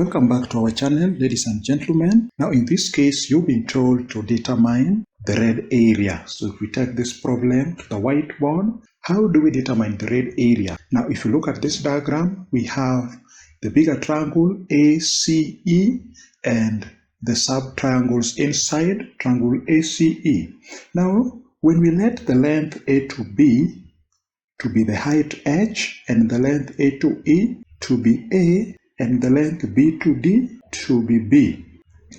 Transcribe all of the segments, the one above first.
Welcome back to our channel, ladies and gentlemen. Now in this case, you've been told to determine the red area. So if we take this problem to the whiteboard, how do we determine the red area? Now if you look at this diagram, we have the bigger triangle ACE and the sub-triangles inside triangle ACE. Now when we let the length A to B to be the height H and the length A to E to be A and the length B to D to be B.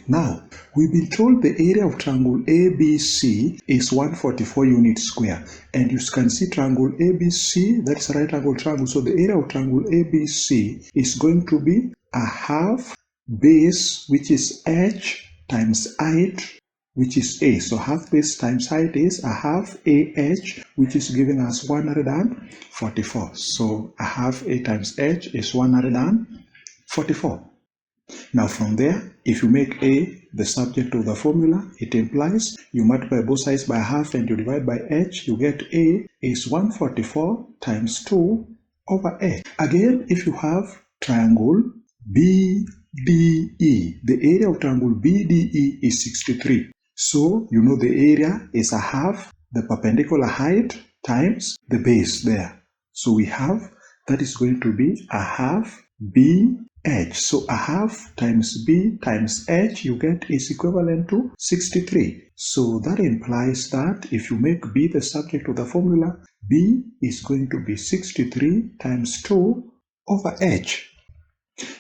Now, we've been told the area of triangle ABC is 144 units square. And you can see triangle ABC, that's a right angle triangle. So the area of triangle ABC is going to be a half base, which is H, times height, which is A. So half base times height is a half AH, which is giving us 144. So a half A times H is 144. Now from there, if you make A the subject of the formula, it implies you multiply both sides by half and you divide by H, you get A is 144 times 2 over H. Again, if you have triangle BDE, the area of triangle BDE is 63. So you know the area is a half the perpendicular height times the base there. So we have that is going to be a half BH. So a half times B times H you get is equivalent to 63. So that implies that if you make B the subject of the formula, B is going to be 63 times 2 over H.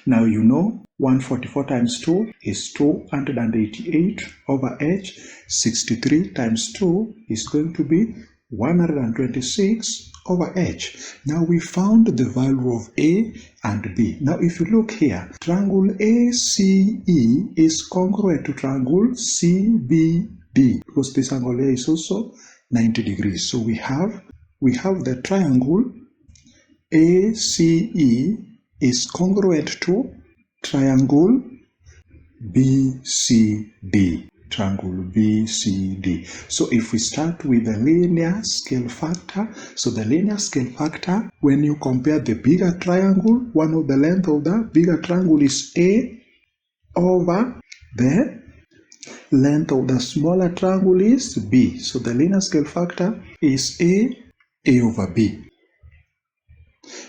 Now you know 144 times 2 is 288 over H. 63 times 2 is going to be 126 over H. Now we found the value of A and B. Now if you look here, triangle ACE is congruent to triangle CBD because this angle here is also 90 degrees. So we have the triangle ACE is congruent to triangle BCD. Triangle BCD. So if we start with the linear scale factor, so the linear scale factor, when you compare the bigger triangle, one of the length of the bigger triangle is A over the length of the smaller triangle is B. So the linear scale factor is A over B.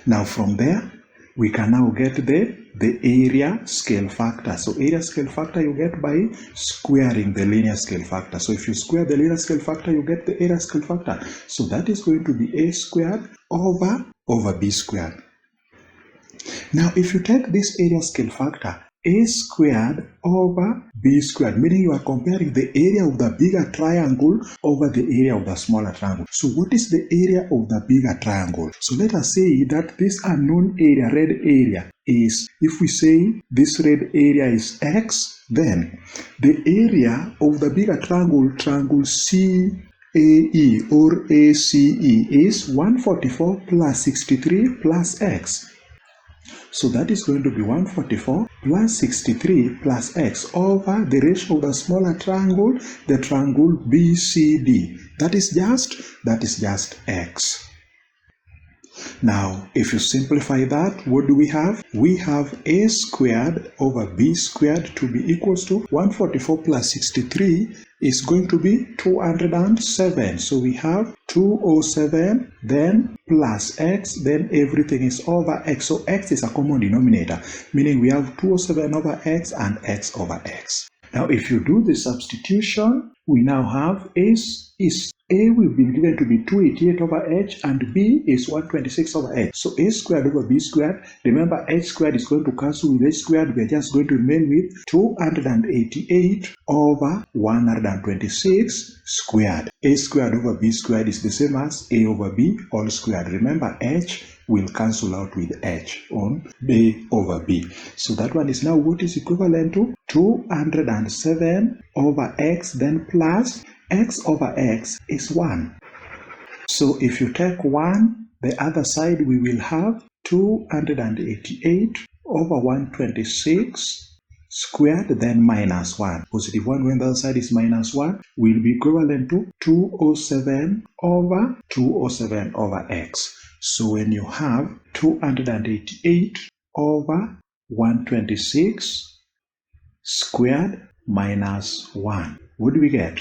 Now from there, we can now get the area scale factor. So area scale factor you get by squaring the linear scale factor. So if you square the linear scale factor, you get the area scale factor. So that is going to be A squared over B squared. Now if you take this area scale factor, A squared over B squared, meaning you are comparing the area of the bigger triangle over the area of the smaller triangle. So what is the area of the bigger triangle? So let us say that this unknown area, red area, is, if we say this red area is X, then the area of the bigger triangle, triangle CAE or ACE, is 144 plus 63 plus X. So that is going to be 144 plus 63 plus X over the ratio of the smaller triangle, the triangle BCD. That is just X. Now, if you simplify that, what do we have? We have A squared over B squared to be equals to 144 plus 63 is going to be 207. So we have 207, then plus X, then everything is over X. So X is a common denominator, meaning we have 207 over X and X over X. Now, if you do the substitution, we now have A will be given to be 288 over H and B is 126 over H. So A squared over B squared, remember H squared is going to cancel with H squared. We are just going to remain with 288 over 126 squared. A squared over B squared is the same as A over B all squared. Remember H will cancel out with H on A over B. So that one is now what is equivalent to 207 over X, then plus X over X is 1. So if you take 1, the other side we will have 288 over 126 squared, then minus 1. Positive 1 when the other side is minus 1 will be equivalent to 207 over X. So when you have 288 over 126 squared minus 1. What do we get?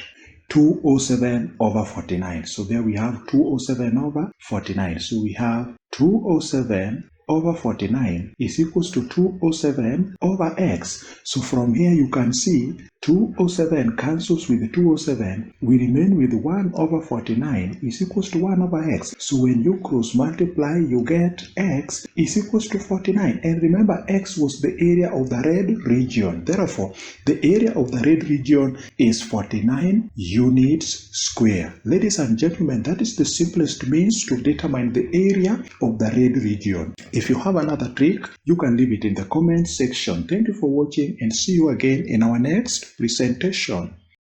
207 over 49. So there we have 207 over 49. So we have 207 over 49 is equals to 207 over x. So from here you can see 207 cancels with 207. We remain with 1 over 49 is equals to 1 over x. So when you cross multiply, you get x is equals to 49. And remember, x was the area of the red region. Therefore, the area of the red region is 49 units square. Ladies and gentlemen, that is the simplest means to determine the area of the red region. If you have another trick, you can leave it in the comment section. Thank you for watching and see you again in our next presentation.